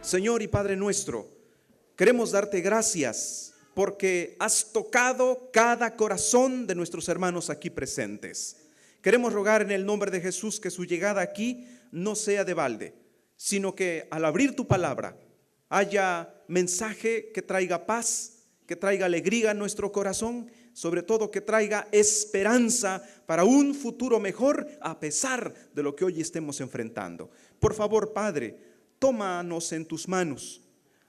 Señor y Padre nuestro, queremos darte gracias porque has tocado cada corazón de nuestros hermanos aquí presentes. Queremos rogar en el nombre de Jesús que su llegada aquí no sea de balde, sino que al abrir tu palabra haya mensaje que traiga paz, que traiga alegría a nuestro corazón, sobre todo que traiga esperanza para un futuro mejor a pesar de lo que hoy estemos enfrentando. Por favor, Padre, tómanos en tus manos.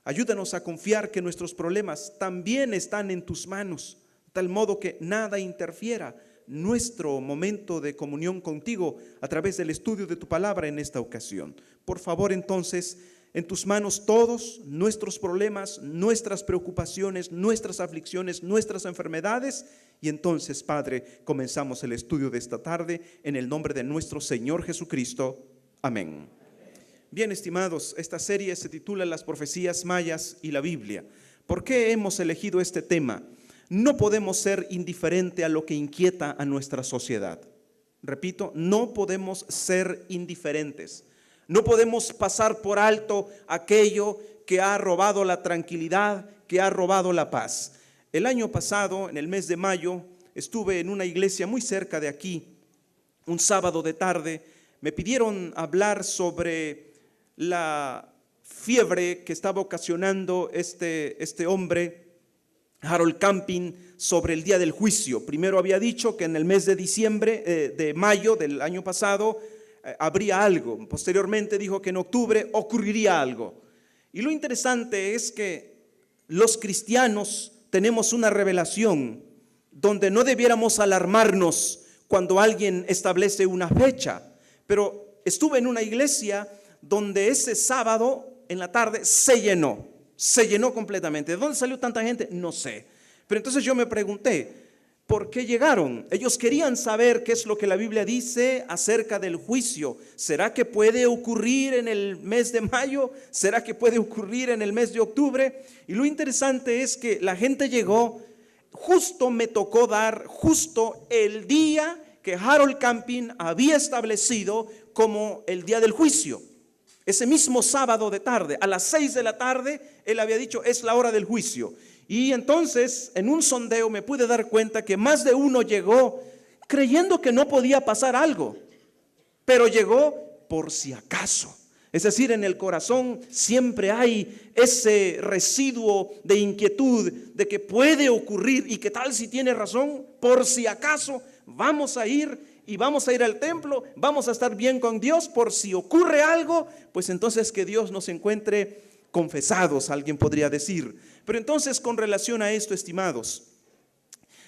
Ayúdanos a confiar que nuestros problemas también están en tus manos, de tal modo que nada interfiera nuestro momento de comunión contigo a través del estudio de tu palabra en esta ocasión. Por favor, entonces, en tus manos todos nuestros problemas, nuestras preocupaciones, nuestras aflicciones, nuestras enfermedades. Y entonces, Padre, comenzamos el estudio de esta tarde en el nombre de nuestro Señor Jesucristo. Amén. Bien, estimados, esta serie se titula Las profecías mayas y la Biblia. ¿Por qué hemos elegido este tema? No podemos ser indiferentes a lo que inquieta a nuestra sociedad. Repito, no podemos ser indiferentes. No podemos pasar por alto aquello que ha robado la tranquilidad, que ha robado la paz. El año pasado, en el mes de mayo, estuve en una iglesia muy cerca de aquí, un sábado de tarde. Me pidieron hablar sobre la fiebre que estaba ocasionando este hombre, Harold Camping, sobre el día del juicio. Primero había dicho que en el mes de mayo del año pasado habría algo. Posteriormente dijo que en octubre ocurriría algo. Y lo interesante es que los cristianos tenemos una revelación donde no debiéramos alarmarnos cuando alguien establece una fecha. Pero estuve en una iglesia donde ese sábado en la tarde se llenó completamente. ¿De dónde salió tanta gente? No sé. Pero entonces yo me pregunté, ¿por qué llegaron? Ellos querían saber qué es lo que la Biblia dice acerca del juicio. ¿Será que puede ocurrir en el mes de mayo? ¿Será que puede ocurrir en el mes de octubre? Y lo interesante es que la gente llegó, justo me tocó dar justo el día que Harold Camping había establecido como el día del juicio. Ese mismo sábado de tarde, a las 6 de la tarde, él había dicho, es la hora del juicio. Y entonces, en un sondeo me pude dar cuenta que más de uno llegó creyendo que no podía pasar algo, pero llegó por si acaso. Es decir, en el corazón siempre hay ese residuo de inquietud de que puede ocurrir y que tal si tiene razón, por si acaso vamos a ir y vamos a ir al templo, vamos a estar bien con Dios por si ocurre algo, pues entonces que Dios nos encuentre confesados, alguien podría decir. Pero entonces, con relación a esto, estimados,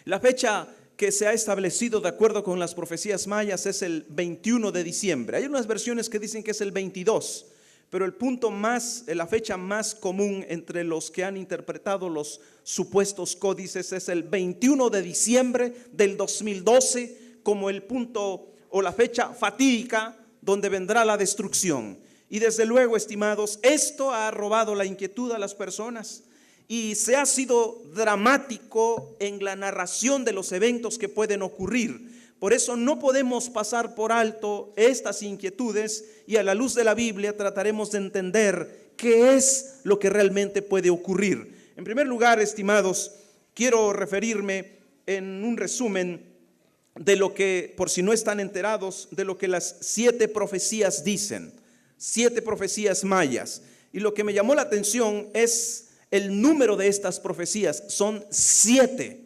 la fecha que se ha establecido de acuerdo con las profecías mayas es el 21 de diciembre. Hay unas versiones que dicen que es el 22, pero el punto más, la fecha más común entre los que han interpretado los supuestos códices es el 21 de diciembre del 2012 como el punto o la fecha fatídica donde vendrá la destrucción. Y desde luego, estimados, esto ha robado la inquietud a las personas y se ha sido dramático en la narración de los eventos que pueden ocurrir. Por eso no podemos pasar por alto estas inquietudes y a la luz de la Biblia trataremos de entender qué es lo que realmente puede ocurrir. En primer lugar, estimados, quiero referirme en un resumen de lo que, por si no están enterados, de lo que las 7 profecías dicen, 7 profecías mayas. Y lo que me llamó la atención es el número de estas profecías, son 7.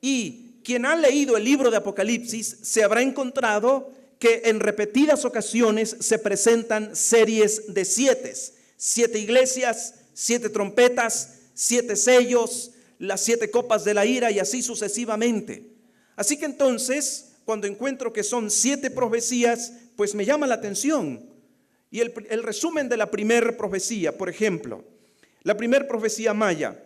Y quien ha leído el libro de Apocalipsis se habrá encontrado que en repetidas ocasiones se presentan series de 7. 7 iglesias, 7 trompetas, 7 sellos, las 7 copas de la ira y así sucesivamente. Así que entonces, cuando encuentro que son 7 profecías, pues me llama la atención. Y el resumen de la primera profecía, por ejemplo, la primera profecía maya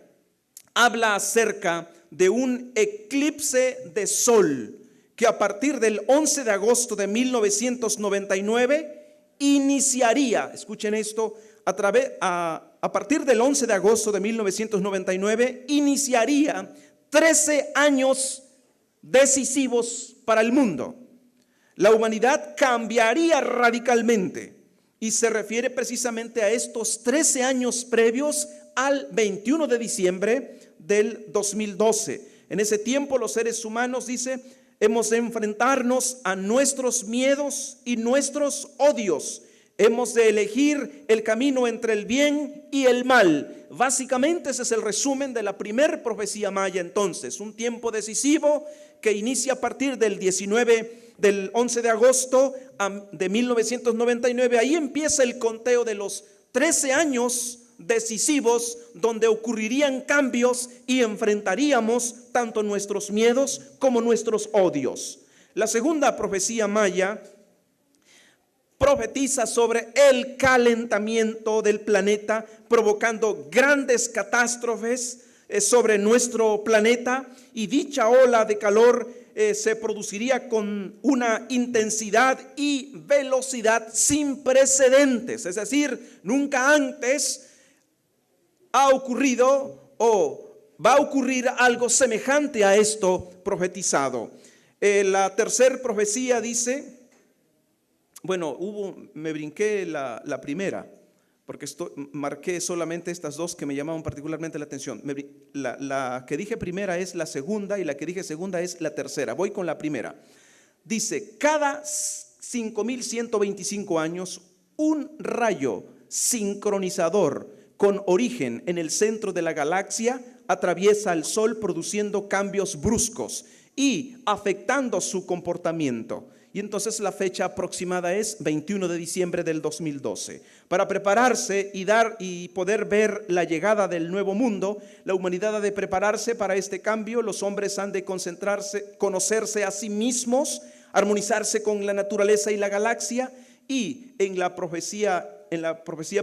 habla acerca de un eclipse de sol que a partir del 11 de agosto de 1999 iniciaría, escuchen esto, a partir del 11 de agosto de 1999 iniciaría 13 años decisivos para el mundo. La humanidad cambiaría radicalmente y se refiere precisamente a estos 13 años previos al 21 de diciembre del 2012. En ese tiempo los seres humanos, dice, hemos de enfrentarnos a nuestros miedos y nuestros odios. Hemos de elegir el camino entre el bien y el mal. Básicamente ese es el resumen de la primer profecía maya entonces. Un tiempo decisivo que inicia a partir del 11 de agosto de 1999. Ahí empieza el conteo de los 13 años decisivos donde ocurrirían cambios y enfrentaríamos tanto nuestros miedos como nuestros odios. La segunda profecía maya profetiza sobre el calentamiento del planeta, provocando grandes catástrofes sobre nuestro planeta, y dicha ola de calor se produciría con una intensidad y velocidad sin precedentes. Es decir, nunca antes ha ocurrido o va a ocurrir algo semejante a esto profetizado. La tercera profecía dice, bueno, me brinqué la primera, porque marqué solamente estas dos que me llamaban particularmente la atención. La que dije primera es la segunda y la que dije segunda es la tercera. Voy con la primera. Dice, cada 5.125 años, un rayo sincronizador con origen en el centro de la galaxia atraviesa al Sol, produciendo cambios bruscos y afectando su comportamiento. Y entonces la fecha aproximada es 21 de diciembre del 2012. Para prepararse y poder ver la llegada del nuevo mundo, la humanidad ha de prepararse para este cambio. Los hombres han de conocerse a sí mismos, armonizarse con la naturaleza y la galaxia. Y en la profecía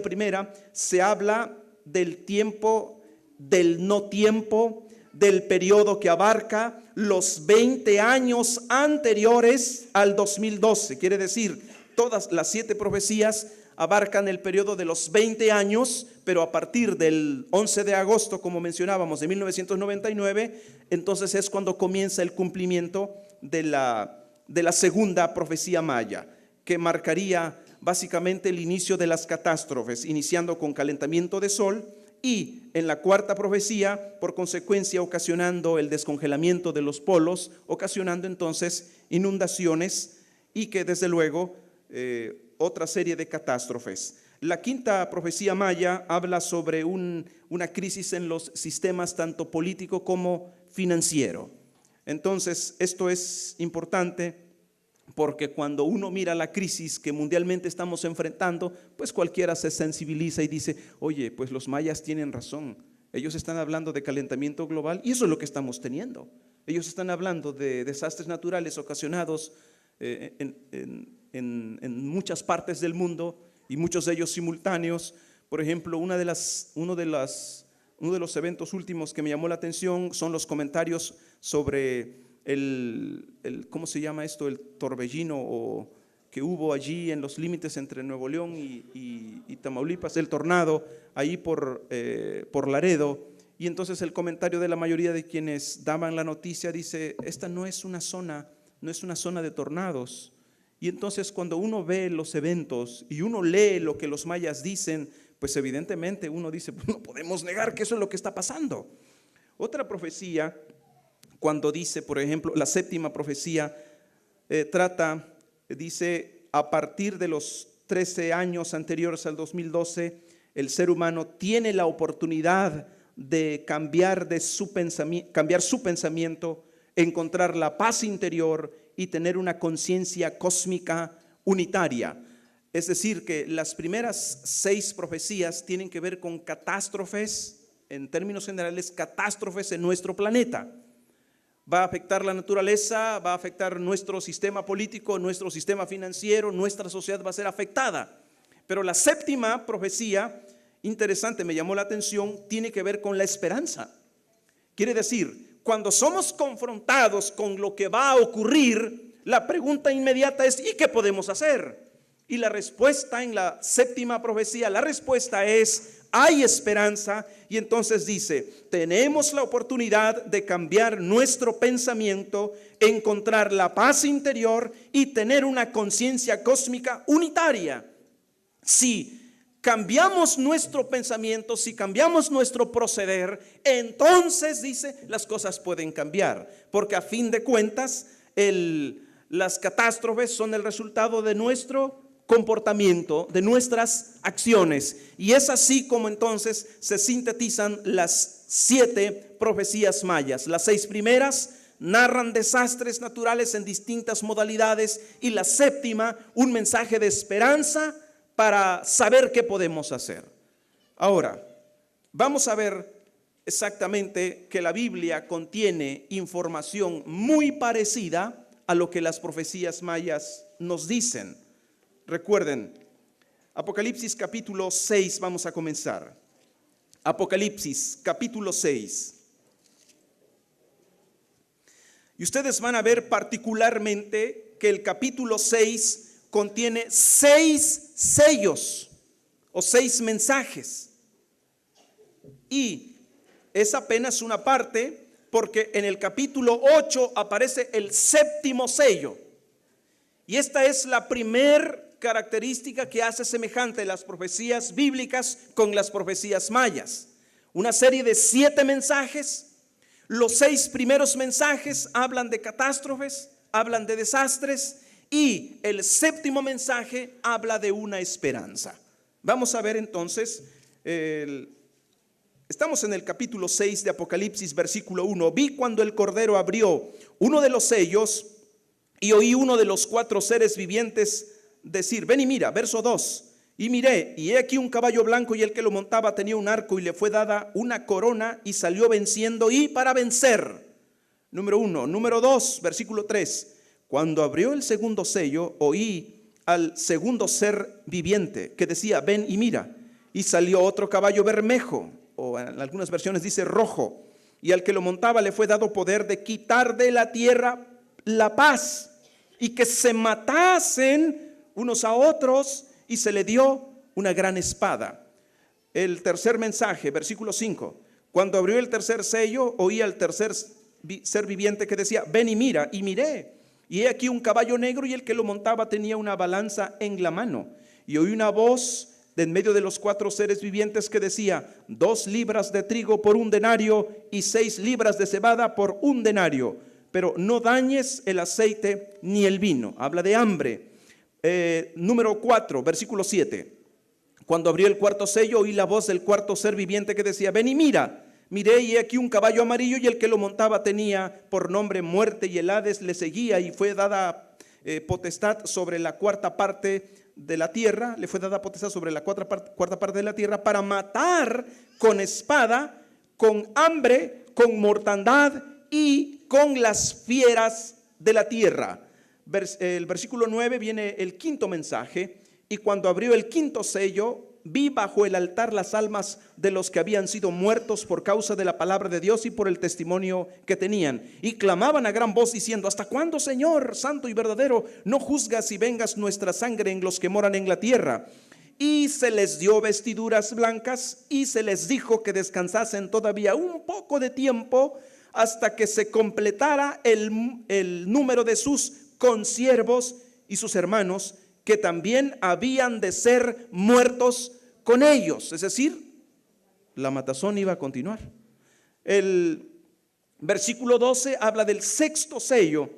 primera se habla del tiempo, del no tiempo, del periodo que abarca los 20 años anteriores al 2012. Quiere decir, todas las 7 profecías abarcan el periodo de los 20 años, pero a partir del 11 de agosto, como mencionábamos, de 1999, entonces es cuando comienza el cumplimiento de la segunda profecía maya, que marcaría básicamente el inicio de las catástrofes, iniciando con calentamiento de sol, y en la cuarta profecía, por consecuencia, ocasionando el descongelamiento de los polos, ocasionando entonces inundaciones y que desde luego otra serie de catástrofes. La quinta profecía maya habla sobre una crisis en los sistemas tanto político como financiero. Entonces, esto es importante, porque cuando uno mira la crisis que mundialmente estamos enfrentando, pues cualquiera se sensibiliza y dice, oye, pues los mayas tienen razón. Ellos están hablando de calentamiento global y eso es lo que estamos teniendo. Ellos están hablando de desastres naturales ocasionados en muchas partes del mundo y muchos de ellos simultáneos. Por ejemplo, uno de los eventos últimos que me llamó la atención son los comentarios sobre ¿cómo se llama esto? El torbellino que hubo allí en los límites entre Nuevo León y Tamaulipas, el tornado ahí por Laredo. Y entonces el comentario de la mayoría de quienes daban la noticia dice, esta no es una zona de tornados. Y entonces cuando uno ve los eventos y uno lee lo que los mayas dicen, pues evidentemente uno dice, pues no podemos negar que eso es lo que está pasando. Otra profecía, cuando dice, por ejemplo, la séptima profecía dice, a partir de los 13 años anteriores al 2012, el ser humano tiene la oportunidad de cambiar su pensamiento, encontrar la paz interior y tener una conciencia cósmica unitaria. Es decir, que las primeras 6 profecías tienen que ver con catástrofes, en términos generales, catástrofes en nuestro planeta. Va a afectar la naturaleza, va a afectar nuestro sistema político, nuestro sistema financiero, nuestra sociedad va a ser afectada. Pero la séptima profecía, interesante, me llamó la atención, tiene que ver con la esperanza. Quiere decir, cuando somos confrontados con lo que va a ocurrir, la pregunta inmediata es, ¿y qué podemos hacer? Y la respuesta en la séptima profecía, la respuesta es, hay esperanza. Y entonces dice, tenemos la oportunidad de cambiar nuestro pensamiento, encontrar la paz interior y tener una conciencia cósmica unitaria. Si cambiamos nuestro pensamiento, si cambiamos nuestro proceder, entonces dice, las cosas pueden cambiar, porque a fin de cuentas las catástrofes son el resultado de nuestro comportamiento, de nuestras acciones. Y es así como entonces se sintetizan las 7 profecías mayas. Las 6 primeras narran desastres naturales en distintas modalidades, y la 7ª, un mensaje de esperanza para saber qué podemos hacer. Ahora, vamos a ver exactamente que la Biblia contiene información muy parecida a lo que las profecías mayas nos dicen. Recuerden, Apocalipsis capítulo 6, vamos a comenzar. Apocalipsis capítulo 6. Y ustedes van a ver particularmente que el capítulo 6 contiene 6 sellos o 6 mensajes. Y es apenas una parte, porque en el capítulo 8 aparece el 7º sello. Y esta es la primer característica que hace semejante las profecías bíblicas con las profecías mayas. Una serie de 7 mensajes. Los 6 primeros mensajes hablan de catástrofes, hablan de desastres, y el 7º mensaje habla de una esperanza. Vamos a ver entonces, estamos en el capítulo 6 de Apocalipsis, versículo 1. Vi cuando el Cordero abrió uno de los sellos y oí uno de los 4 seres vivientes decir, ven y mira. Verso 2. Y miré, y he aquí un caballo blanco, y el que lo montaba tenía un arco, y le fue dada una corona, y salió venciendo y para vencer. Número 1. Número 2, versículo 3. Cuando abrió el segundo sello, oí al segundo ser viviente que decía, ven y mira. Y salió otro caballo bermejo, o en algunas versiones dice rojo, y al que lo montaba le fue dado poder de quitar de la tierra la paz, y que se matasen unos a otros, y se le dio una gran espada. El tercer mensaje, versículo 5. Cuando abrió el tercer sello, oí al tercer ser viviente que decía, ven y mira. Y miré, y he aquí un caballo negro, y el que lo montaba tenía una balanza en la mano. Y oí una voz de en medio de los 4 seres vivientes que decía, 2 libras de trigo por 1 denario, y 6 libras de cebada por 1 denario. Pero no dañes el aceite ni el vino. Habla de hambre. Número 4, versículo 7. Cuando abrió el cuarto sello, oí la voz del cuarto ser viviente que decía, ven y mira. Miré, y he aquí un caballo amarillo, y el que lo montaba tenía por nombre Muerte, y el Hades le seguía, y fue dada potestad sobre la cuarta parte de la tierra. Le fue dada potestad sobre la cuarta parte de la tierra para matar con espada, con hambre, con mortandad y con las fieras de la tierra. El versículo 9 viene el 5.º mensaje. Y cuando abrió el 5.º sello, vi bajo el altar las almas de los que habían sido muertos por causa de la palabra de Dios y por el testimonio que tenían. Y clamaban a gran voz diciendo, ¿hasta cuándo, Señor, santo y verdadero, no juzgas y vengas nuestra sangre en los que moran en la tierra? Y se les dio vestiduras blancas, y se les dijo que descansasen todavía un poco de tiempo, hasta que se completara el número de sus consiervos y sus hermanos, que también habían de ser muertos con ellos. Es decir, la matazón iba a continuar. El versículo 12 habla del 6.º sello.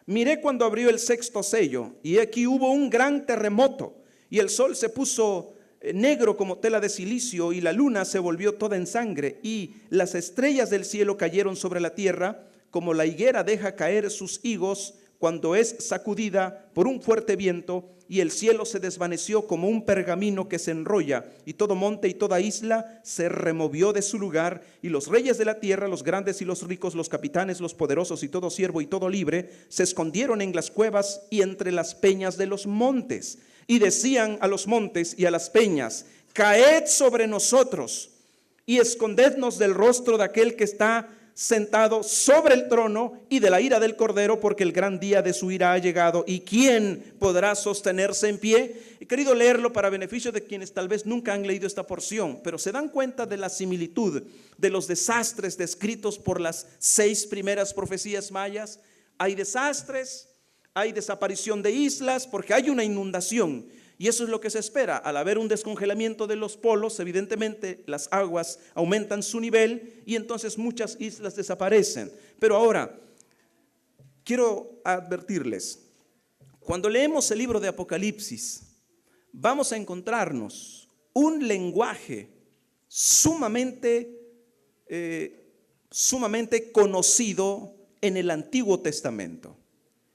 Miré cuando abrió el 6.º sello, y aquí hubo un gran terremoto, y el sol se puso negro como tela de silicio, y la luna se volvió toda en sangre, y las estrellas del cielo cayeron sobre la tierra, como la higuera deja caer sus higos cuando es sacudida por un fuerte viento, y el cielo se desvaneció como un pergamino que se enrolla, y todo monte y toda isla se removió de su lugar, y los reyes de la tierra, los grandes y los ricos, los capitanes, los poderosos y todo siervo y todo libre, se escondieron en las cuevas y entre las peñas de los montes, y decían a los montes y a las peñas, caed sobre nosotros y escondednos del rostro de aquel que está sentado sobre el trono y de la ira del Cordero, porque el gran día de su ira ha llegado. ¿Y quién podrá sostenerse en pie? He querido leerlo para beneficio de quienes tal vez nunca han leído esta porción, pero se dan cuenta de la similitud de los desastres descritos por las 6 primeras profecías mayas. Hay desastres, hay desaparición de islas, porque hay una inundación. Y eso es lo que se espera. Al haber un descongelamiento de los polos, evidentemente las aguas aumentan su nivel y entonces muchas islas desaparecen. Pero ahora, quiero advertirles, cuando leemos el libro de Apocalipsis, vamos a encontrarnos un lenguaje sumamente conocido en el Antiguo Testamento.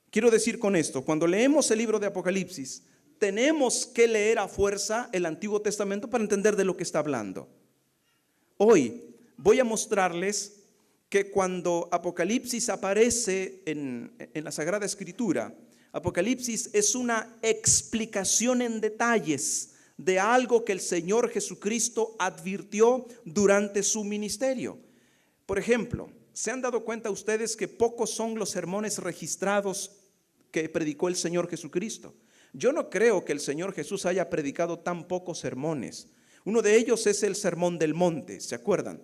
Quiero decir con esto, cuando leemos el libro de Apocalipsis, tenemos que leer a fuerza el Antiguo Testamento para entender de lo que está hablando. Hoy voy a mostrarles que cuando Apocalipsis aparece en la Sagrada Escritura, Apocalipsis es una explicación en detalles de algo que el Señor Jesucristo advirtió durante su ministerio. Por ejemplo, ¿se han dado cuenta ustedes que pocos son los sermones registrados que predicó el Señor Jesucristo? Yo no creo que el Señor Jesús haya predicado tan pocos sermones. Uno de ellos es el Sermón del Monte, ¿se acuerdan?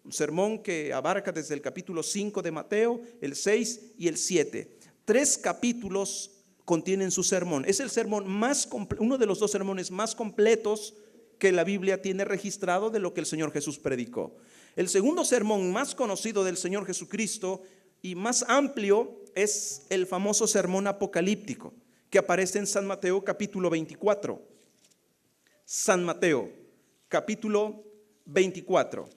Un sermón que abarca desde el capítulo 5 de Mateo, el 6 y el 7. 3 capítulos contienen su sermón. Es el sermón uno de los 2 sermones más completos que la Biblia tiene registrado de lo que el Señor Jesús predicó. El segundo sermón más conocido del Señor Jesucristo y más amplio es el famoso sermón apocalíptico, que aparece en San Mateo capítulo 24. San Mateo capítulo 24.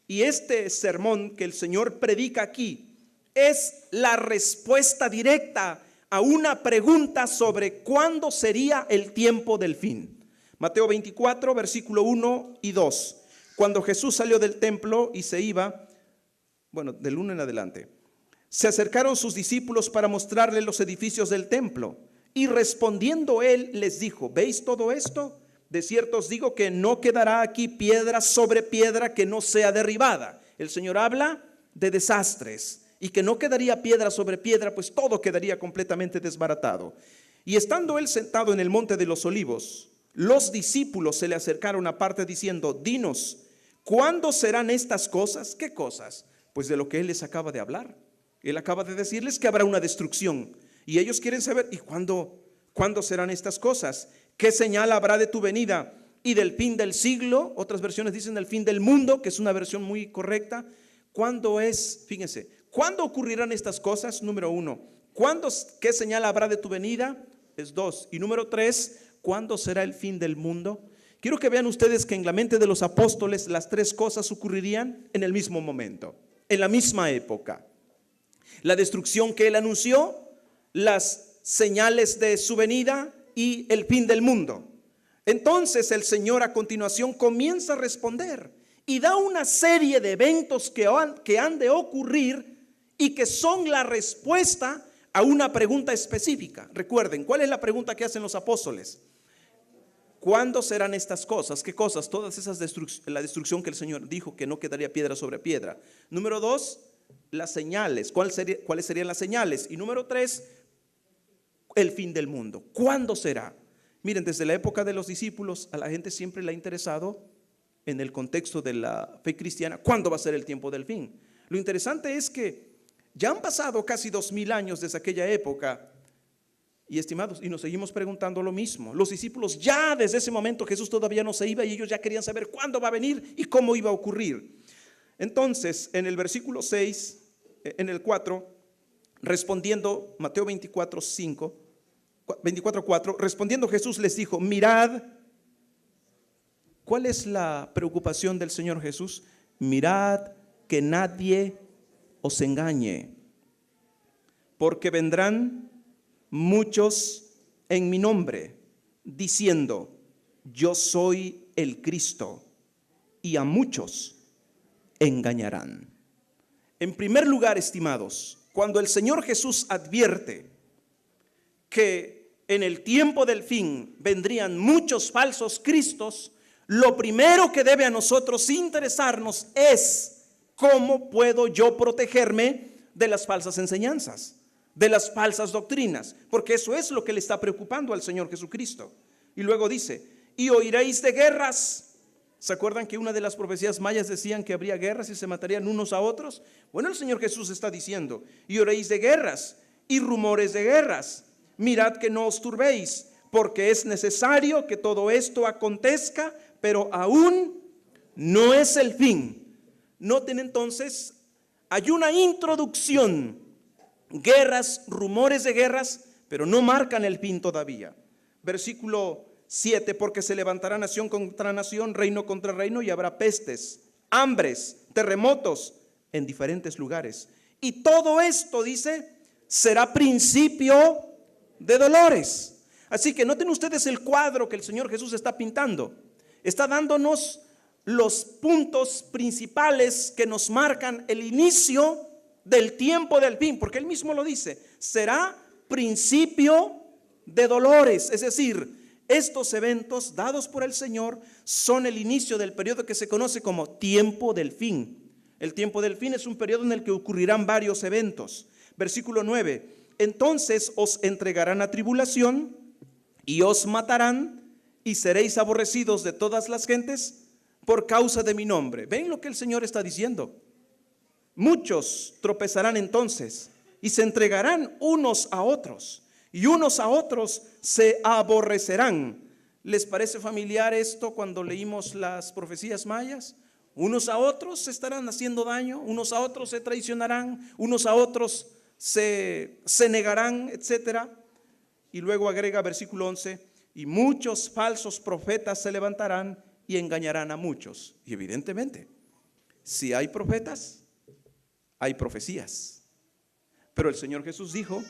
Y este sermón que el Señor predica aquí es la respuesta directa a una pregunta sobre cuándo sería el tiempo del fin. Mateo 24, versículo 1 y 2. Cuando Jesús salió del templo y se iba, del 1 en adelante, se acercaron sus discípulos para mostrarle los edificios del templo. Y respondiendo él les dijo: ¿veis todo esto? De cierto os digo que no quedará aquí piedra sobre piedra que no sea derribada. El Señor habla de desastres y que no quedaría piedra sobre piedra, pues todo quedaría completamente desbaratado. Y estando él sentado en el monte de los olivos, los discípulos se le acercaron aparte diciendo: dinos, ¿cuándo serán estas cosas? ¿Qué cosas? Pues de lo que él les acaba de hablar. Él acaba de decirles que habrá una destrucción. Y ellos quieren saber, ¿y cuándo serán estas cosas? ¿Qué señal habrá de tu venida y del fin del siglo? Otras versiones dicen del fin del mundo, que es una versión muy correcta. ¿Cuándo es? Fíjense, ¿cuándo ocurrirán estas cosas? Número 1. ¿Qué señal habrá de tu venida? Es 2. Y número 3, ¿cuándo será el fin del mundo? Quiero que vean ustedes que en la mente de los apóstoles las 3 cosas ocurrirían en el mismo momento, en la misma época. La destrucción que él anunció, las señales de su venida y el fin del mundo. Entonces el Señor a continuación comienza a responder y da una serie de eventos que han de ocurrir y que son la respuesta a una pregunta específica. Recuerden, ¿cuál es la pregunta que hacen los apóstoles? ¿Cuándo serán estas cosas? ¿Qué cosas? Todas esas la destrucción que el Señor dijo que no quedaría piedra sobre piedra. Número 2, las señales. ¿Cuáles serían las señales? Y número 3, el fin del mundo. ¿Cuándo será? Miren, desde la época de los discípulos a la gente siempre le ha interesado, en el contexto de la fe cristiana, ¿cuándo va a ser el tiempo del fin? Lo interesante es que ya han pasado casi 2000 años desde aquella época. Y estimados, y nos seguimos preguntando lo mismo. Los discípulos ya desde ese momento, Jesús todavía no se iba y ellos ya querían saber cuándo va a venir y cómo iba a ocurrir. Entonces, en el versículo 6, en el 4, respondiendo, Mateo 24:4, respondiendo Jesús les dijo: mirad. ¿Cuál es la preocupación del Señor Jesús? Mirad que nadie os engañe, porque vendrán muchos en mi nombre, diciendo: yo soy el Cristo, y a muchos engañarán. En primer lugar, estimados, cuando el Señor Jesús advierte que en el tiempo del fin vendrían muchos falsos cristos, lo primero que debe a nosotros interesarnos es ¿cómo puedo yo protegerme de las falsas enseñanzas, de las falsas doctrinas? Porque eso es lo que le está preocupando al Señor Jesucristo. Y luego dice, y oiréis de guerras. ¿Se acuerdan que una de las profecías mayas decían que habría guerras y se matarían unos a otros? Bueno, el Señor Jesús está diciendo, y oiréis de guerras y rumores de guerras. Mirad que no os turbéis, porque es necesario que todo esto acontezca, pero aún no es el fin. Noten entonces, hay una introducción, guerras, rumores de guerras, pero no marcan el fin todavía. Versículo 7, porque se levantará nación contra nación, reino contra reino, y habrá pestes, hambres, terremotos en diferentes lugares. Y todo esto, dice, será principio de dolores. Así que noten ustedes el cuadro que el Señor Jesús está pintando. Está dándonos los puntos principales que nos marcan el inicio del tiempo del fin, porque Él mismo lo dice, será principio de dolores. Es decir, estos eventos dados por el Señor son el inicio del periodo que se conoce como tiempo del fin. El tiempo del fin es un periodo en el que ocurrirán varios eventos. Versículo 9, entonces os entregarán a tribulación y os matarán y seréis aborrecidos de todas las gentes por causa de mi nombre. ¿Ven lo que el Señor está diciendo? Muchos tropezarán entonces y se entregarán unos a otros. Y unos a otros se aborrecerán. ¿Les parece familiar esto cuando leímos las profecías mayas? Unos a otros se estarán haciendo daño, unos a otros se traicionarán, unos a otros se negarán, etcétera. Y luego agrega versículo 11, y muchos falsos profetas se levantarán y engañarán a muchos. Y evidentemente, si hay profetas, hay profecías. Pero el Señor Jesús dijo,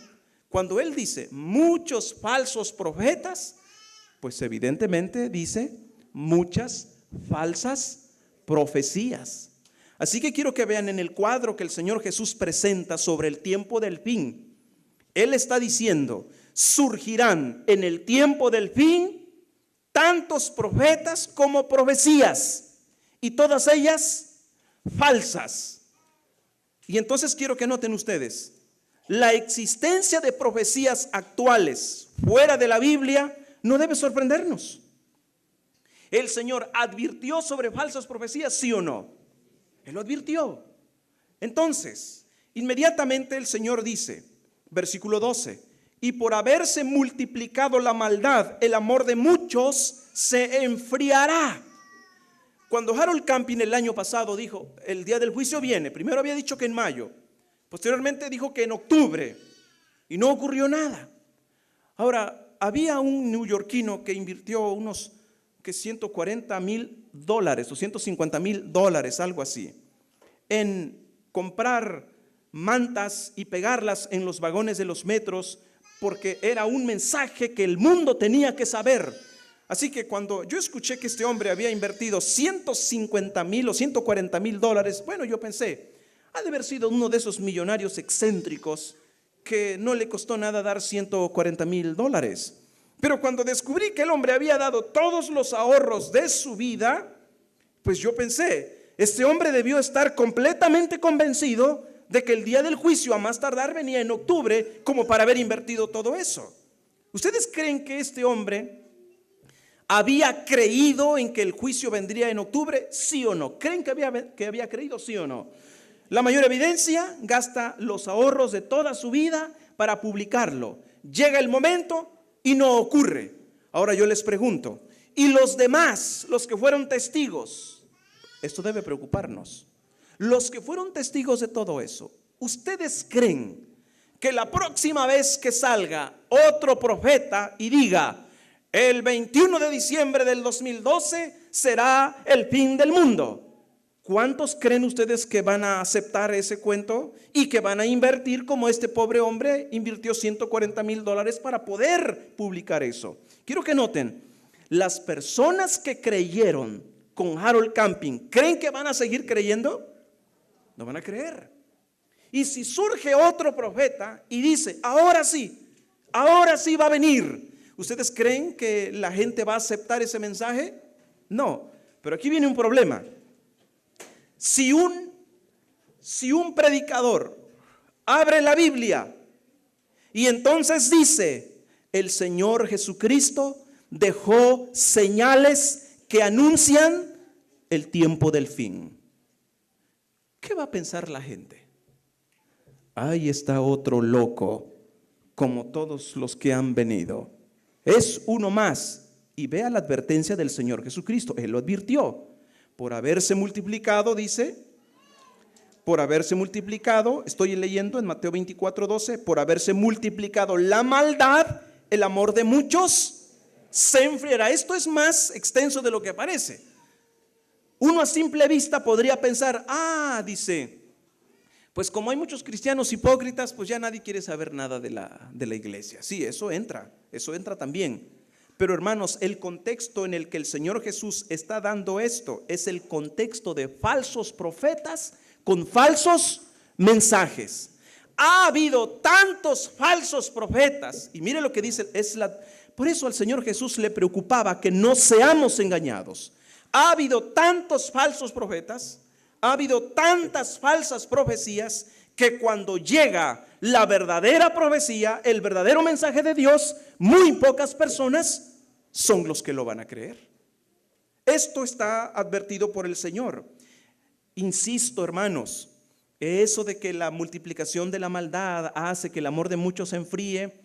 cuando Él dice muchos falsos profetas, pues evidentemente dice muchas falsas profecías. Así que quiero que vean en el cuadro que el Señor Jesús presenta sobre el tiempo del fin. Él está diciendo, surgirán en el tiempo del fin tantos profetas como profecías, y todas ellas falsas. Y entonces quiero que noten ustedes, la existencia de profecías actuales fuera de la Biblia no debe sorprendernos. El Señor advirtió sobre falsas profecías, ¿sí o no? Él lo advirtió. Entonces, inmediatamente el Señor dice, versículo 12, y por haberse multiplicado la maldad, el amor de muchos se enfriará. Cuando Harold Camping el año pasado dijo, el día del juicio viene, primero había dicho que en mayo, posteriormente dijo que en octubre, y no ocurrió nada. Ahora, había un neoyorquino que invirtió unos $140,000 o $150,000, algo así, en comprar mantas y pegarlas en los vagones de los metros, porque era un mensaje que el mundo tenía que saber. Así que cuando yo escuché que este hombre había invertido $150,000 o $140,000, bueno, yo pensé, ha de haber sido uno de esos millonarios excéntricos que no le costó nada dar $140,000. Pero cuando descubrí que el hombre había dado todos los ahorros de su vida, pues yo pensé, este hombre debió estar completamente convencido de que el día del juicio a más tardar venía en octubre, como para haber invertido todo eso. ¿Ustedes creen que este hombre había creído en que el juicio vendría en octubre? ¿Sí o no? ¿Creen que había creído? ¿Sí o no? La mayor evidencia, gasta los ahorros de toda su vida para publicarlo. Llega el momento y no ocurre. Ahora yo les pregunto, ¿y los demás, los que fueron testigos? Esto debe preocuparnos. Los que fueron testigos de todo eso, ¿ustedes creen que la próxima vez que salga otro profeta y diga, el 21 de diciembre del 2012 será el fin del mundo? ¿Cuántos creen ustedes que van a aceptar ese cuento y que van a invertir como este pobre hombre invirtió $140,000 para poder publicar eso? Quiero que noten, las personas que creyeron con Harold Camping, ¿creen que van a seguir creyendo? No van a creer. Y si surge otro profeta y dice, ahora sí va a venir, ¿ustedes creen que la gente va a aceptar ese mensaje? No, pero aquí viene un problema. Si un Si un predicador abre la Biblia y entonces dice, el Señor Jesucristo dejó señales que anuncian el tiempo del fin, ¿qué va a pensar la gente? Ahí está otro loco, como todos los que han venido. Es uno más. Y vea la advertencia del Señor Jesucristo. Él lo advirtió. Por haberse multiplicado, dice, por haberse multiplicado, estoy leyendo en Mateo 24:12, por haberse multiplicado la maldad, el amor de muchos se enfriará. Esto es más extenso de lo que parece. Uno a simple vista podría pensar, dice, pues como hay muchos cristianos hipócritas, pues ya nadie quiere saber nada de la iglesia. Sí, eso entra también. Pero hermanos, el contexto en el que el Señor Jesús está dando esto es el contexto de falsos profetas con falsos mensajes. Ha habido tantos falsos profetas, y mire lo que dice, por eso al Señor Jesús le preocupaba que no seamos engañados. Ha habido tantos falsos profetas, ha habido tantas falsas profecías, que cuando llega la verdadera profecía, el verdadero mensaje de Dios, muy pocas personas son los que lo van a creer. Esto está advertido por el Señor. Insisto, hermanos, eso de que la multiplicación de la maldad hace que el amor de muchos se enfríe,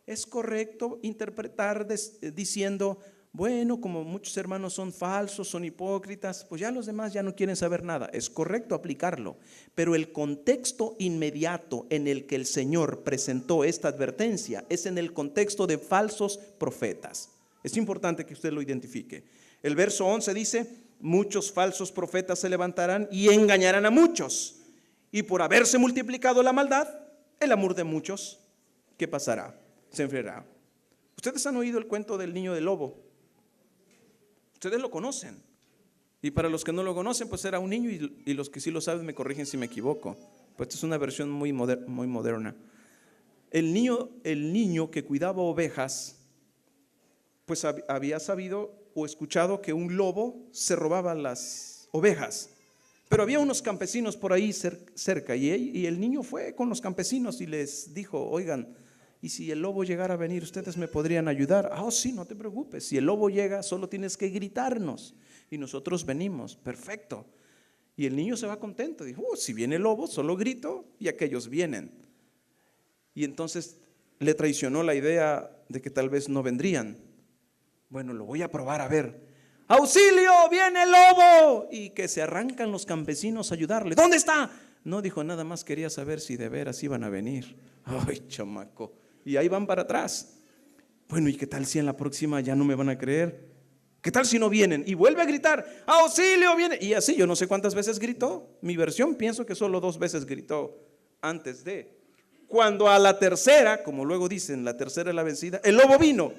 es correcto interpretar diciendo, bueno, como muchos hermanos son falsos, son hipócritas, pues ya los demás ya no quieren saber nada. Es correcto aplicarlo, pero el contexto inmediato en el que el Señor presentó esta advertencia es en el contexto de falsos profetas. Es importante que usted lo identifique. El verso 11 dice, muchos falsos profetas se levantarán y engañarán a muchos. Y por haberse multiplicado la maldad, el amor de muchos, ¿qué pasará? Se enfriará. Ustedes han oído el cuento del niño del lobo. Ustedes lo conocen. Y para los que no lo conocen, pues era un niño, y los que sí lo saben me corrigen si me equivoco. Pues esta es una versión muy moderna. El niño que cuidaba ovejas, pues había sabido o escuchado que un lobo se robaba las ovejas. Pero había unos campesinos por ahí cerca, y el niño fue con los campesinos y les dijo, oigan, y si el lobo llegara a venir, ¿ustedes me podrían ayudar? Sí, no te preocupes, si el lobo llega, solo tienes que gritarnos y nosotros venimos. Perfecto. Y el niño se va contento, dijo, si viene el lobo, solo grito y aquellos vienen. Y entonces le traicionó la idea de que tal vez no vendrían. Bueno, lo voy a probar, a ver. ¡Auxilio! ¡Viene el lobo! Y que se arrancan los campesinos a ayudarle. ¿Dónde está? No, dijo, nada más quería saber si de veras iban a venir. Ay, chamaco. Y ahí van para atrás. Bueno, ¿y qué tal si en la próxima ya no me van a creer? ¿Qué tal si no vienen? Y vuelve a gritar, ¡auxilio! Viene. Y así, yo no sé cuántas veces gritó. Mi versión pienso que solo 2 veces gritó antes de. Cuando a la tercera, como luego dicen, la tercera es la vencida, el lobo vino.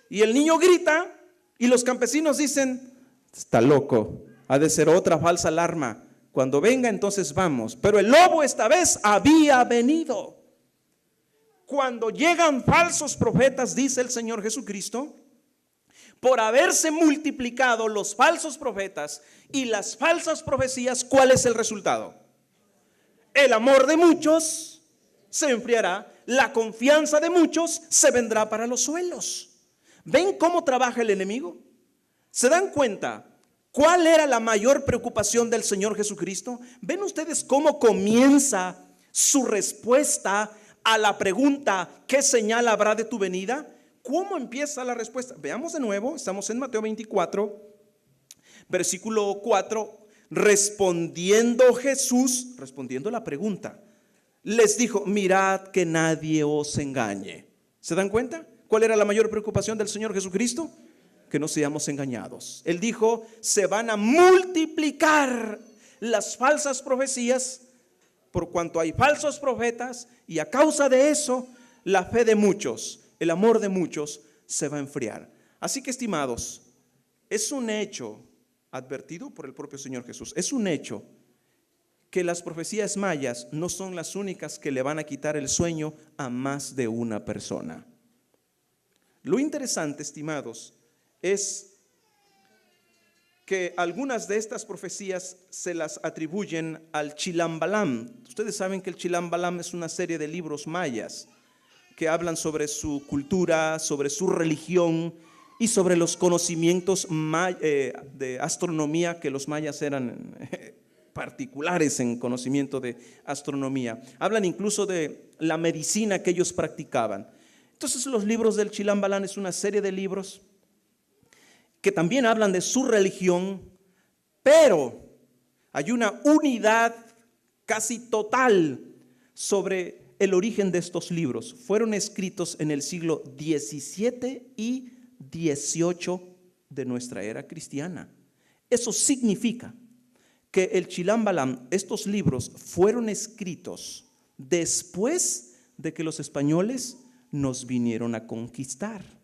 Y el niño grita y los campesinos dicen, está loco, ha de ser otra falsa alarma. Cuando venga entonces vamos. Pero el lobo esta vez había venido. Cuando llegan falsos profetas, dice el Señor Jesucristo, por haberse multiplicado los falsos profetas y las falsas profecías, ¿cuál es el resultado? El amor de muchos se enfriará, la confianza de muchos se vendrá para los suelos. ¿Ven cómo trabaja el enemigo? ¿Se dan cuenta cuál era la mayor preocupación del Señor Jesucristo? ¿Ven ustedes cómo comienza su respuesta a la pregunta, ¿qué señal habrá de tu venida? ¿Cómo empieza la respuesta? Veamos de nuevo, estamos en Mateo 24, versículo 4. Respondiendo Jesús, respondiendo la pregunta, les dijo, mirad que nadie os engañe. ¿Se dan cuenta? ¿Cuál era la mayor preocupación del Señor Jesucristo? Que no seamos engañados. Él dijo, se van a multiplicar las falsas profecías por cuanto hay falsos profetas, y a causa de eso, la fe de muchos, el amor de muchos se va a enfriar. Así que, estimados, es un hecho advertido por el propio Señor Jesús. Es un hecho que las profecías mayas no son las únicas que le van a quitar el sueño a más de una persona. Lo interesante, estimados, es que algunas de estas profecías se las atribuyen al Chilambalam. Ustedes saben que el Chilambalam es una serie de libros mayas que hablan sobre su cultura, sobre su religión y sobre los conocimientos de astronomía, que los mayas eran particulares en conocimiento de astronomía. Hablan incluso de la medicina que ellos practicaban. Entonces los libros del Chilambalam es una serie de libros que también hablan de su religión, pero hay una unidad casi total sobre el origen de estos libros. Fueron escritos en el siglo XVII y XVIII de nuestra era cristiana. Eso significa que el Chilambalam, estos libros, fueron escritos después de que los españoles nos vinieron a conquistar.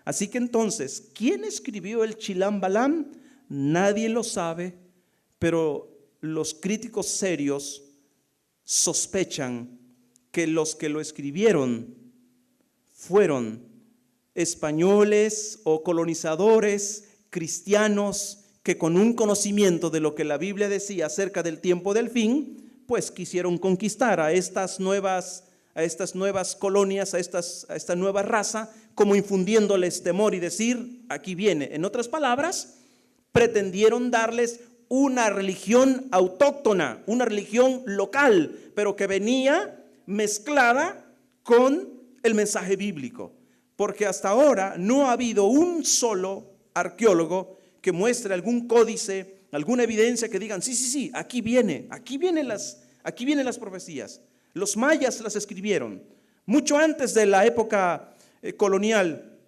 Así que entonces, ¿quién escribió el Chilambalam? Nadie lo sabe, pero los críticos serios sospechan que los que lo escribieron fueron españoles o colonizadores cristianos que con un conocimiento de lo que la Biblia decía acerca del tiempo del fin, pues quisieron conquistar a estas nuevas colonias, a esta nueva raza, como infundiéndoles temor y decir, aquí viene. En otras palabras, pretendieron darles una religión autóctona, una religión local, pero que venía mezclada con el mensaje bíblico. Porque hasta ahora no ha habido un solo arqueólogo que muestre algún códice, alguna evidencia que digan, sí, aquí vienen las profecías. Los mayas las escribieron mucho antes de la época colonial.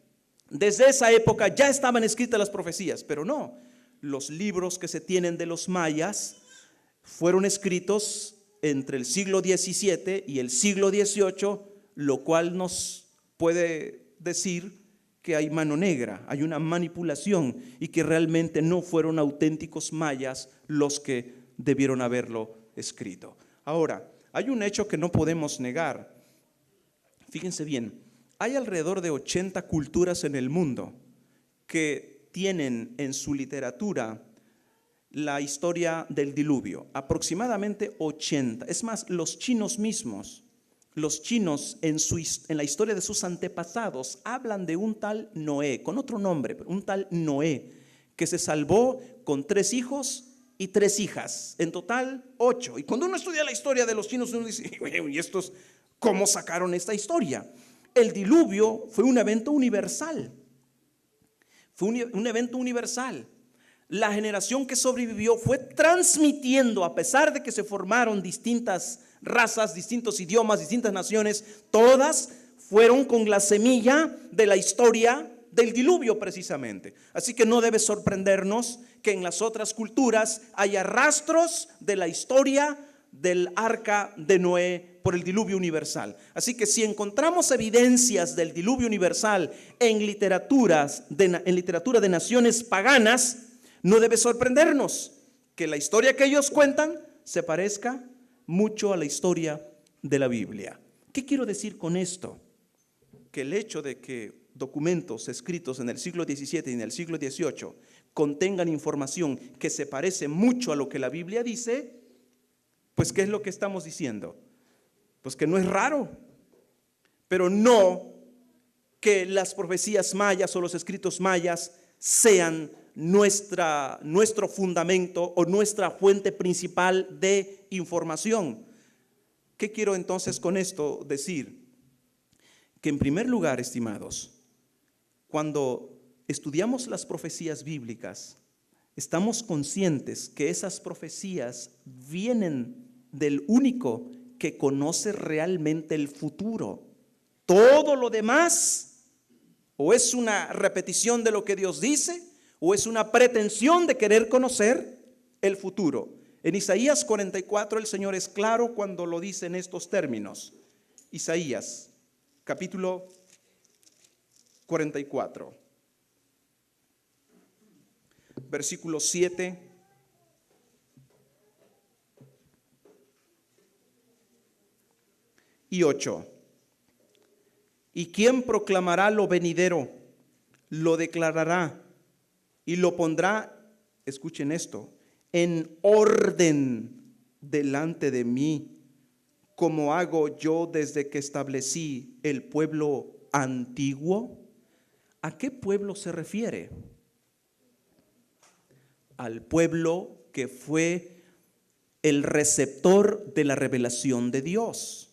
Desde esa época ya estaban escritas las profecías, pero no. Los libros que se tienen de los mayas fueron escritos entre el siglo XVII y el siglo XVIII, lo cual nos puede decir que hay mano negra, hay una manipulación y que realmente no fueron auténticos mayas los que debieron haberlo escrito. Ahora, hay un hecho que no podemos negar. Fíjense bien, hay alrededor de 80 culturas en el mundo que tienen en su literatura la historia del diluvio, aproximadamente 80. Es más, los chinos mismos, en la historia de sus antepasados hablan de un tal Noé, con otro nombre, un tal Noé, que se salvó con 3 hijos y 3 hijas, en total 8. Y cuando uno estudia la historia de los chinos, uno dice, ¿y estos cómo sacaron esta historia? El diluvio fue un evento universal. Fue un evento universal. La generación que sobrevivió fue transmitiendo, a pesar de que se formaron distintas razas, distintos idiomas, distintas naciones, todas fueron con la semilla de la historia del diluvio precisamente. Así que no debe sorprendernos que en las otras culturas haya rastros de la historia del arca de Noé por el diluvio universal. Así que si encontramos evidencias del diluvio universal en literatura de naciones paganas, no debe sorprendernos que la historia que ellos cuentan se parezca mucho a la historia de la Biblia. ¿Qué quiero decir con esto? Que el hecho de que documentos escritos en el siglo XVII y en el siglo XVIII contengan información que se parece mucho a lo que la Biblia dice, pues ¿qué es lo que estamos diciendo? Pues que no es raro, pero no que las profecías mayas o los escritos mayas sean nuestro fundamento o nuestra fuente principal de información. ¿Qué quiero entonces con esto decir? Que en primer lugar, estimados, cuando estudiamos las profecías bíblicas, estamos conscientes que esas profecías vienen del único que conoce realmente el futuro. Todo lo demás o es una repetición de lo que Dios dice, o es una pretensión de querer conocer el futuro. En Isaías 44 el Señor es claro cuando lo dice en estos términos. Isaías, capítulo 44, versículos 7 y 8. ¿Y quién proclamará lo venidero? Lo declarará y lo pondrá escuchen esto, en orden delante de mí, como hago yo desde que establecí el pueblo antiguo. ¿A qué pueblo se refiere? Al pueblo que fue el receptor de la revelación de Dios.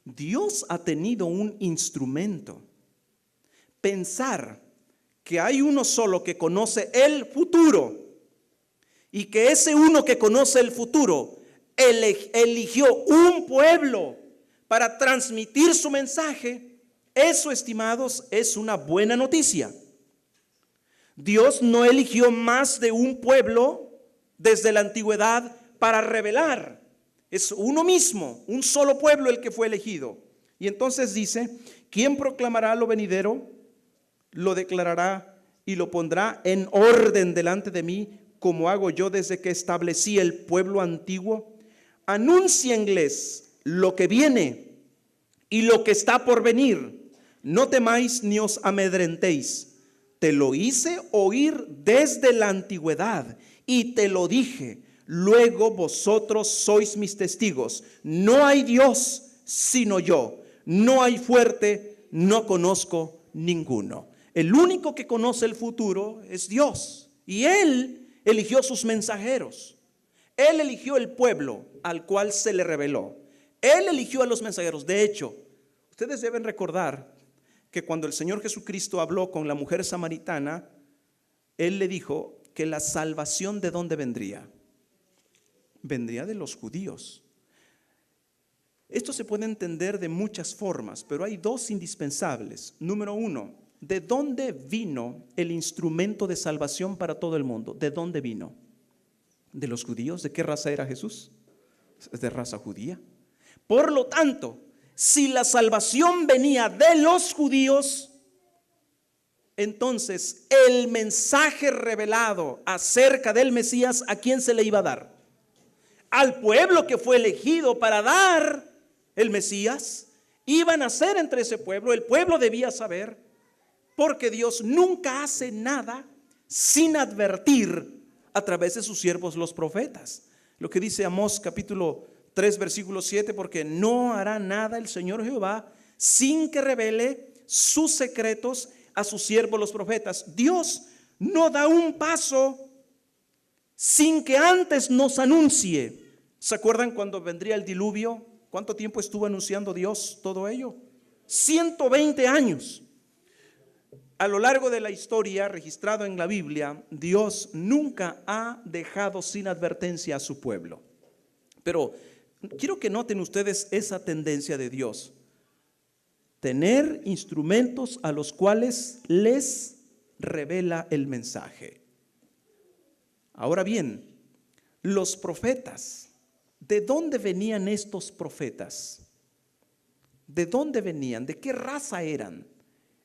Dios ha tenido un instrumento. Pensar que hay uno solo que conoce el futuro y que ese uno que conoce el futuro eligió un pueblo para transmitir su mensaje, eso, estimados, es una buena noticia. Dios no eligió más de un pueblo desde la antigüedad para revelar. Es uno mismo, un solo pueblo el que fue elegido. Y entonces dice, ¿quién proclamará lo venidero? Lo declarará y lo pondrá en orden delante de mí, como hago yo desde que establecí el pueblo antiguo. Anúncienles lo que viene y lo que está por venir. No temáis ni os amedrentéis. Te lo hice oír desde la antigüedad y te lo dije. Luego vosotros sois mis testigos. No hay Dios sino yo. No hay fuerte, no conozco ninguno. El único que conoce el futuro es Dios. Y Él eligió sus mensajeros. Él eligió el pueblo al cual se le reveló. Él eligió a los mensajeros. De hecho, ustedes deben recordar que cuando el Señor Jesucristo habló con la mujer samaritana, Él le dijo que la salvación, ¿de dónde vendría? Vendría de los judíos. Esto se puede entender de muchas formas, pero hay dos indispensables. Número uno, ¿de dónde vino el instrumento de salvación para todo el mundo? ¿De dónde vino? ¿De los judíos? ¿De qué raza era Jesús? Es de raza judía. Por lo tanto, si la salvación venía de los judíos, entonces el mensaje revelado acerca del Mesías, ¿a quién se le iba a dar? Al pueblo que fue elegido para dar el Mesías. Iban a ser entre ese pueblo. El pueblo debía saber, porque Dios nunca hace nada sin advertir a través de sus siervos los profetas. Lo que dice Amós capítulo 3 versículo 7, porque no hará nada el Señor Jehová sin que revele sus secretos a sus siervos los profetas. Dios no da un paso sin que antes nos anuncie. ¿Se acuerdan cuando vendría el diluvio? ¿Cuánto tiempo estuvo anunciando Dios todo ello? 120 años. A lo largo de la historia registrado en la Biblia, Dios nunca ha dejado sin advertencia a su pueblo. Pero quiero que noten ustedes esa tendencia de Dios. Tener instrumentos a los cuales les revela el mensaje. Ahora bien, los profetas, ¿de dónde venían estos profetas? ¿De dónde venían? ¿De qué raza eran?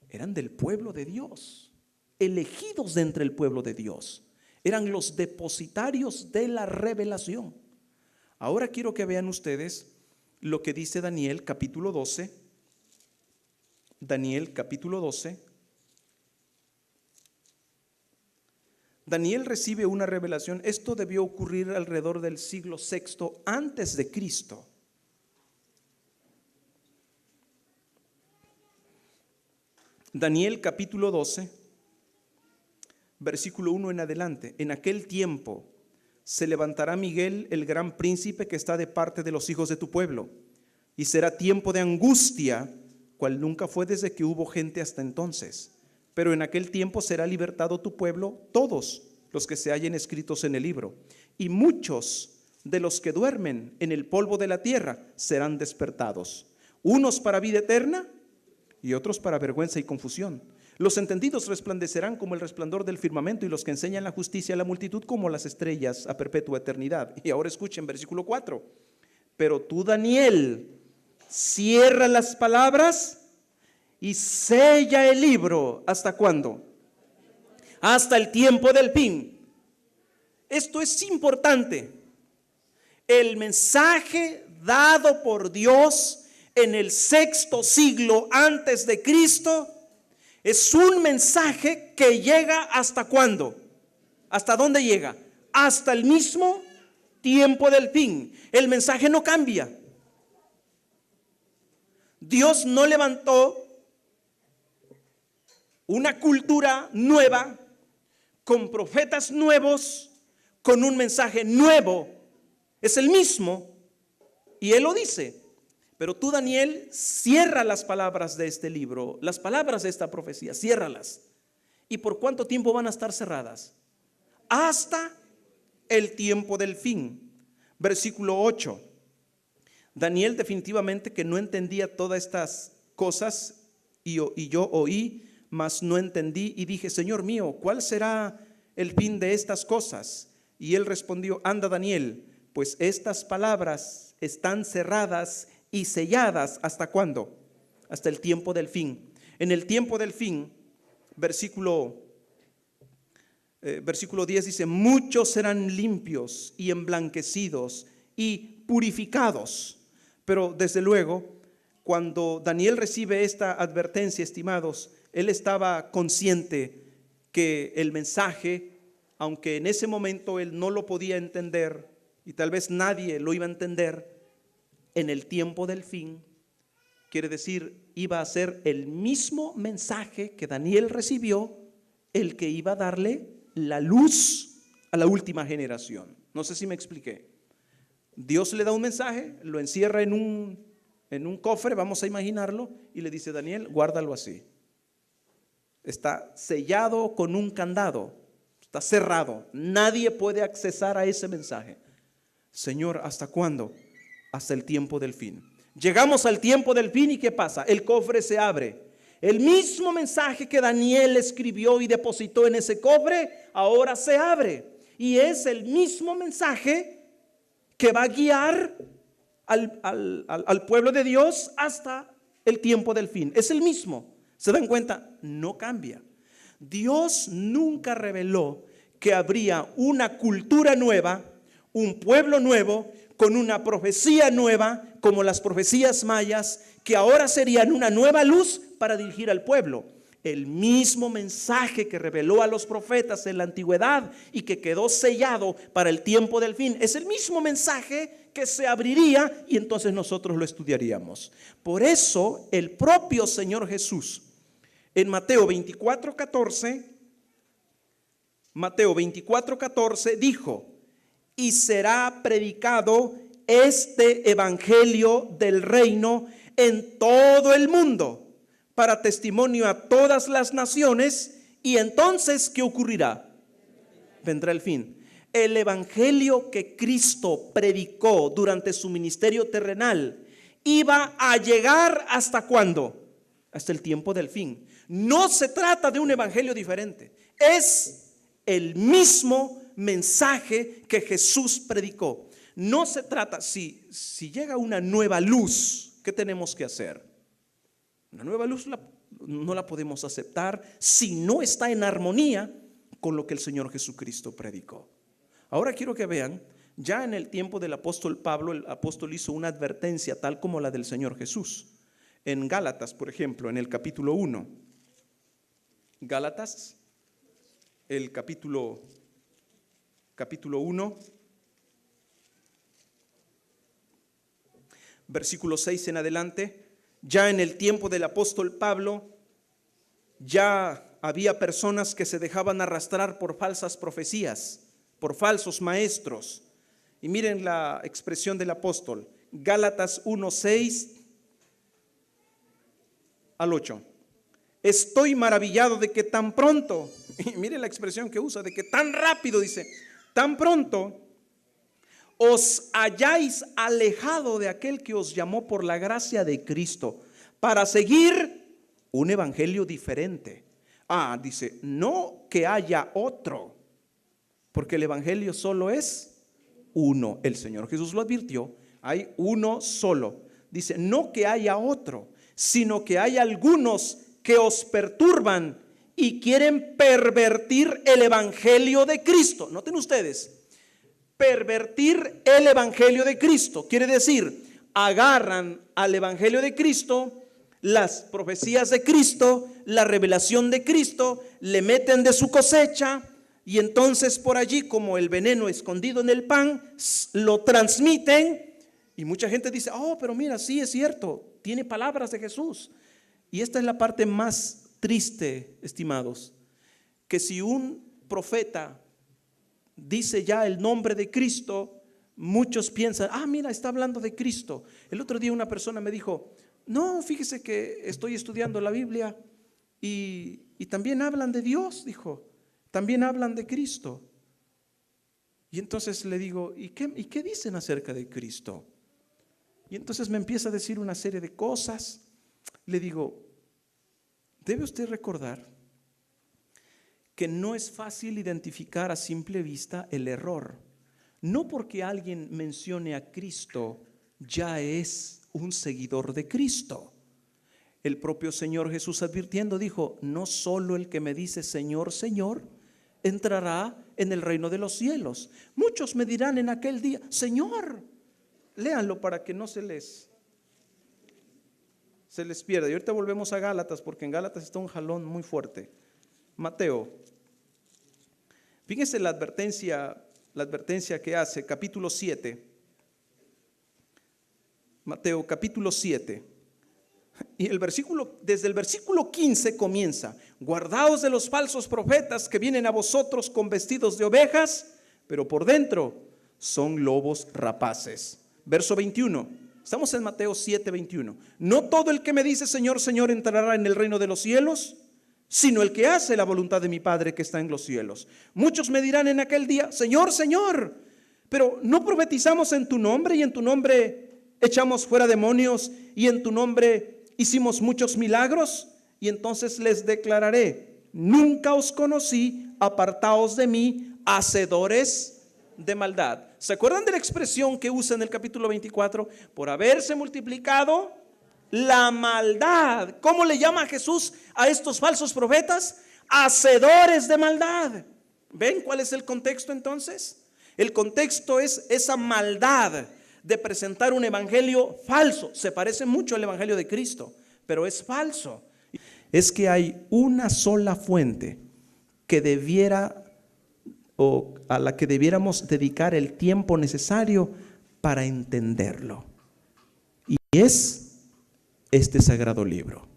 Eran del pueblo de Dios, elegidos de entre el pueblo de Dios. Eran los depositarios de la revelación. Ahora quiero que vean ustedes lo que dice Daniel capítulo 12. Daniel capítulo 12. Daniel recibe una revelación. Esto debió ocurrir alrededor del siglo VI antes de Cristo. Daniel capítulo 12, versículo 1 en adelante. En aquel tiempo se levantará Miguel, el gran príncipe que está de parte de los hijos de tu pueblo, y será tiempo de angustia, cual nunca fue desde que hubo gente hasta entonces. Pero en aquel tiempo será libertado tu pueblo, todos los que se hallen escritos en el libro, y muchos de los que duermen en el polvo de la tierra serán despertados, unos para vida eterna y otros para vergüenza y confusión. Los entendidos resplandecerán como el resplandor del firmamento, y los que enseñan la justicia a la multitud como las estrellas a perpetua eternidad. Y ahora escuchen versículo 4. Pero tú, Daniel, cierra las palabras y sella el libro. ¿Hasta cuándo? Hasta el tiempo del fin. Esto es importante. El mensaje dado por Dios en el sexto siglo antes de Cristo es un mensaje que llega ¿hasta cuándo? ¿Hasta dónde llega? Hasta el mismo tiempo del fin. El mensaje no cambia. Dios no levantó una cultura nueva, con profetas nuevos, con un mensaje nuevo. Es el mismo. Y Él lo dice. Pero tú, Daniel, cierra las palabras de este libro, las palabras de esta profecía, ciérralas. ¿Y por cuánto tiempo van a estar cerradas? Hasta el tiempo del fin. Versículo 8. Daniel definitivamente que no entendía todas estas cosas y yo oí, mas no entendí y dije, Señor mío, ¿cuál será el fin de estas cosas? Y él respondió, anda Daniel, pues estas palabras están cerradas y selladas. ¿Hasta cuándo? Hasta el tiempo del fin. En el tiempo del fin, versículo 10 dice, muchos serán limpios y emblanquecidos y purificados. Pero desde luego, cuando Daniel recibe esta advertencia, estimados, él estaba consciente que el mensaje, aunque en ese momento él no lo podía entender y tal vez nadie lo iba a entender, en el tiempo del fin, quiere decir, iba a ser el mismo mensaje que Daniel recibió, el que iba a darle la luz a la última generación. No sé si me expliqué. Dios le da un mensaje, lo encierra en un cofre, vamos a imaginarlo, y le dice, Daniel, guárdalo así. Está sellado con un candado, está cerrado, nadie puede accesar a ese mensaje. Señor, ¿hasta cuándo? Hasta el tiempo del fin. Llegamos al tiempo del fin y ¿qué pasa? El cofre se abre. El mismo mensaje que Daniel escribió y depositó en ese cofre, ahora se abre. Y es el mismo mensaje que va a guiar al pueblo de Dios hasta el tiempo del fin. Es el mismo. ¿Se dan cuenta? No cambia. Dios nunca reveló que habría una cultura nueva, un pueblo nuevo, con una profecía nueva, como las profecías mayas, que ahora serían una nueva luz para dirigir al pueblo. El mismo mensaje que reveló a los profetas en la antigüedad y que quedó sellado para el tiempo del fin, es el mismo mensaje que se abriría y entonces nosotros lo estudiaríamos. Por eso el propio Señor Jesús en Mateo 24:14 dijo, y será predicado este evangelio del reino en todo el mundo para testimonio a todas las naciones, y entonces ¿qué ocurrirá? Vendrá el fin. El evangelio que Cristo predicó durante su ministerio terrenal iba a llegar ¿hasta cuándo? Hasta el tiempo del fin. No se trata de un evangelio diferente, es el mismo mensaje que Jesús predicó. No se trata, si llega una nueva luz, ¿qué tenemos que hacer? Una nueva luz no la podemos aceptar si no está en armonía con lo que el Señor Jesucristo predicó. Ahora quiero que vean, ya en el tiempo del apóstol Pablo, el apóstol hizo una advertencia tal como la del Señor Jesús. En Gálatas, por ejemplo, en el capítulo 1. Gálatas, el capítulo 1, versículo 6 en adelante. Ya en el tiempo del apóstol Pablo, ya había personas que se dejaban arrastrar por falsas profecías, por falsos maestros. Y miren la expresión del apóstol, Gálatas 1:6 al 8. Estoy maravillado de que tan pronto, y miren la expresión que usa, de que tan rápido, dice, tan pronto os hayáis alejado de aquel que os llamó por la gracia de Cristo para seguir un evangelio diferente. Dice, no que haya otro, porque el evangelio solo es uno. El Señor Jesús lo advirtió, hay uno solo. Dice, no que haya otro, sino que hay algunos que os perturban y quieren pervertir el evangelio de Cristo. Noten ustedes, pervertir el evangelio de Cristo quiere decir, agarran al evangelio de Cristo, las profecías de Cristo, la revelación de Cristo, le meten de su cosecha, y entonces por allí, como el veneno escondido en el pan, lo transmiten y mucha gente dice, oh, pero mira, sí es cierto, tiene palabras de Jesús. Y esta es la parte más triste, estimados, que si un profeta dice ya el nombre de Cristo, muchos piensan, mira, está hablando de Cristo. El otro día una persona me dijo, no, fíjese que estoy estudiando la Biblia y también hablan de Dios, dijo, también hablan de Cristo. Y entonces le digo, ¿y qué dicen acerca de Cristo? Y entonces me empieza a decir una serie de cosas. Le digo, debe usted recordar que no es fácil identificar a simple vista el error. No porque alguien mencione a Cristo ya es un seguidor de Cristo. El propio Señor Jesús, advirtiendo, dijo, no solo el que me dice Señor, Señor, entrará en el reino de los cielos. Muchos me dirán en aquel día, Señor. Léanlo para que no se les pierda. Y ahorita volvemos a Gálatas, porque en Gálatas está un jalón muy fuerte. Mateo, fíjense la advertencia que hace, capítulo 7. Mateo capítulo 7. Y desde el versículo 15 comienza, guardaos de los falsos profetas que vienen a vosotros con vestidos de ovejas, pero por dentro son lobos rapaces. Verso 21, estamos en Mateo 7, 21. No todo el que me dice Señor, Señor entrará en el reino de los cielos, sino el que hace la voluntad de mi Padre que está en los cielos. Muchos me dirán en aquel día, Señor, Señor, pero ¿no profetizamos en tu nombre y en tu nombre echamos fuera demonios y en tu nombre hicimos muchos milagros? Y entonces les declararé, nunca os conocí, apartaos de mí, hacedores de maldad. ¿Se acuerdan de la expresión que usa en el capítulo 24? Por haberse multiplicado la maldad. ¿Cómo le llama Jesús a estos falsos profetas? Hacedores de maldad. ¿Ven cuál es el contexto entonces? El contexto es esa maldad de presentar un evangelio falso. Se parece mucho al evangelio de Cristo, pero es falso. Es que hay una sola fuente que a la que debiéramos dedicar el tiempo necesario para entenderlo. Y es este sagrado libro,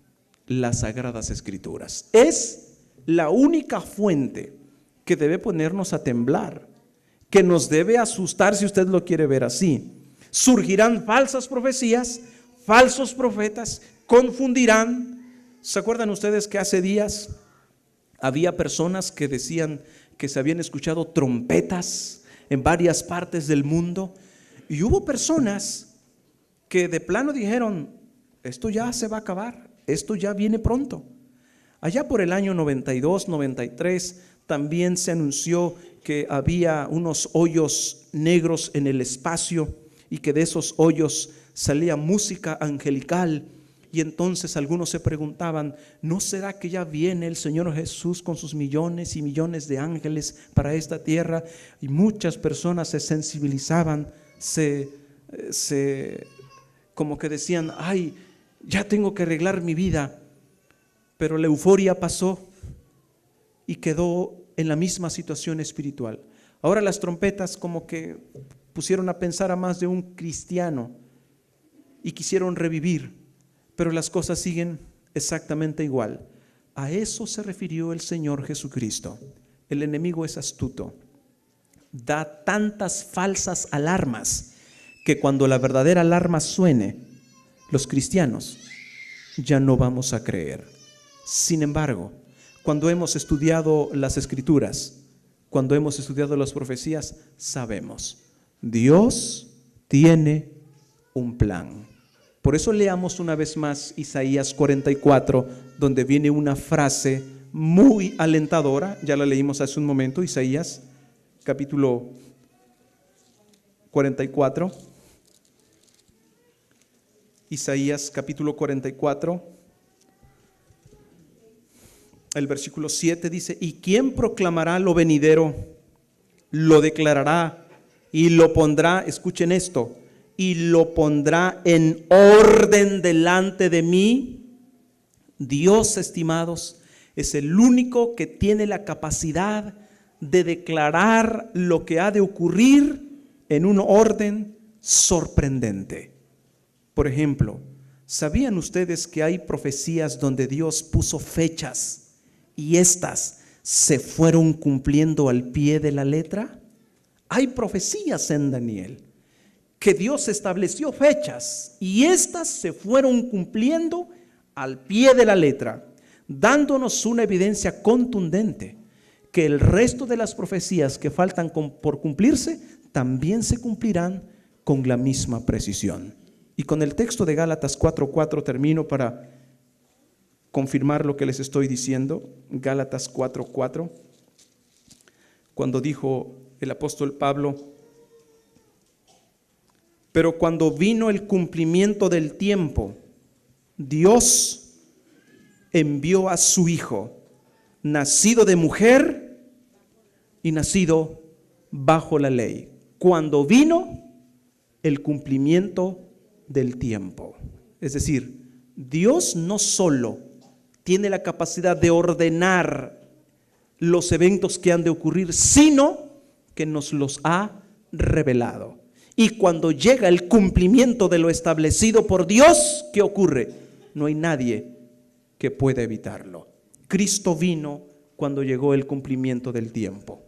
las Sagradas Escrituras. Es la única fuente que debe ponernos a temblar, que nos debe asustar si usted lo quiere ver así. Surgirán falsas profecías, falsos profetas, confundirán. ¿Se acuerdan ustedes que hace días había personas que decían que se habían escuchado trompetas en varias partes del mundo? Y hubo personas que de plano dijeron, esto ya se va a acabar, esto ya viene pronto. Allá por el año 92, 93, también se anunció que había unos hoyos negros en el espacio y que de esos hoyos salía música angelical. Y entonces algunos se preguntaban, ¿no será que ya viene el Señor Jesús con sus millones y millones de ángeles para esta tierra? Y muchas personas se sensibilizaban, como que decían, ay, ya tengo que arreglar mi vida. Pero la euforia pasó y quedó en la misma situación espiritual. Ahora las trompetas como que pusieron a pensar a más de un cristiano y quisieron revivir. Pero las cosas siguen exactamente igual. A eso se refirió el Señor Jesucristo. El enemigo es astuto. Da tantas falsas alarmas que cuando la verdadera alarma suene, los cristianos ya no vamos a creer. Sin embargo, cuando hemos estudiado las Escrituras, cuando hemos estudiado las profecías, sabemos, Dios tiene un plan. Por eso leamos una vez más Isaías 44, donde viene una frase muy alentadora. Ya la leímos hace un momento, Isaías capítulo 44. Isaías capítulo 44, el versículo 7 dice, ¿y quién proclamará lo venidero? Lo declarará y lo pondrá, escuchen esto, y lo pondrá en orden delante de mí. Dios, estimados, es el único que tiene la capacidad de declarar lo que ha de ocurrir en un orden sorprendente. Por ejemplo, ¿sabían ustedes que hay profecías donde Dios puso fechas y estas se fueron cumpliendo al pie de la letra? Hay profecías en Daniel que Dios estableció fechas y estas se fueron cumpliendo al pie de la letra, dándonos una evidencia contundente que el resto de las profecías que faltan por cumplirse también se cumplirán con la misma precisión. Y con el texto de Gálatas 4:4 termino para confirmar lo que les estoy diciendo. Gálatas 4:4, cuando dijo el apóstol Pablo: pero cuando vino el cumplimiento del tiempo, Dios envió a su Hijo, nacido de mujer y nacido bajo la ley. Cuando vino el cumplimiento del tiempo. Es decir, Dios no solo tiene la capacidad de ordenar los eventos que han de ocurrir, sino que nos los ha revelado. Y cuando llega el cumplimiento de lo establecido por Dios, ¿qué ocurre? No hay nadie que pueda evitarlo. Cristo vino cuando llegó el cumplimiento del tiempo.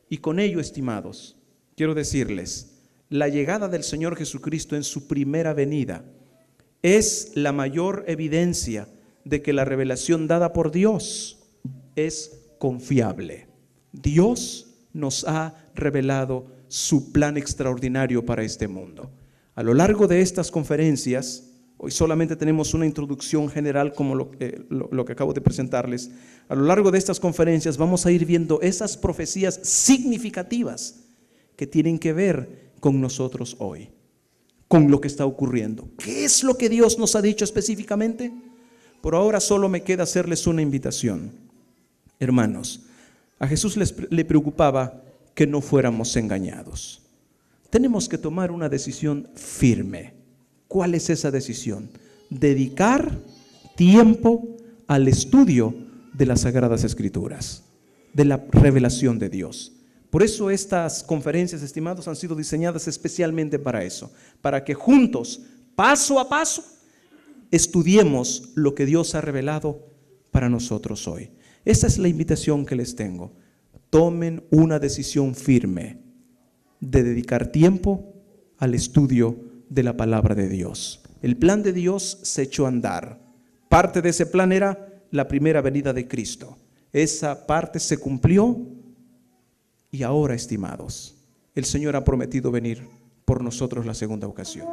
Y con ello, estimados, quiero decirles, la llegada del Señor Jesucristo en su primera venida es la mayor evidencia de que la revelación dada por Dios es confiable. Dios nos ha revelado su plan extraordinario para este mundo. A lo largo de estas conferencias, hoy solamente tenemos una introducción general como lo que acabo de presentarles. A lo largo de estas conferencias vamos a ir viendo esas profecías significativas que tienen que ver con nosotros hoy, con lo que está ocurriendo. ¿Qué es lo que Dios nos ha dicho específicamente? Por ahora solo me queda hacerles una invitación. Hermanos, a Jesús le preocupaba que no fuéramos engañados. Tenemos que tomar una decisión firme. ¿Cuál es esa decisión? Dedicar tiempo al estudio de las Sagradas Escrituras, de la revelación de Dios. Por eso estas conferencias, estimados, han sido diseñadas especialmente para eso, para que juntos, paso a paso, estudiemos lo que Dios ha revelado para nosotros hoy. Esa es la invitación que les tengo. Tomen una decisión firme de dedicar tiempo al estudio de la palabra de Dios. El plan de Dios se echó a andar. Parte de ese plan era la primera venida de Cristo. Esa parte se cumplió y ahora, estimados, el Señor ha prometido venir por nosotros la segunda ocasión.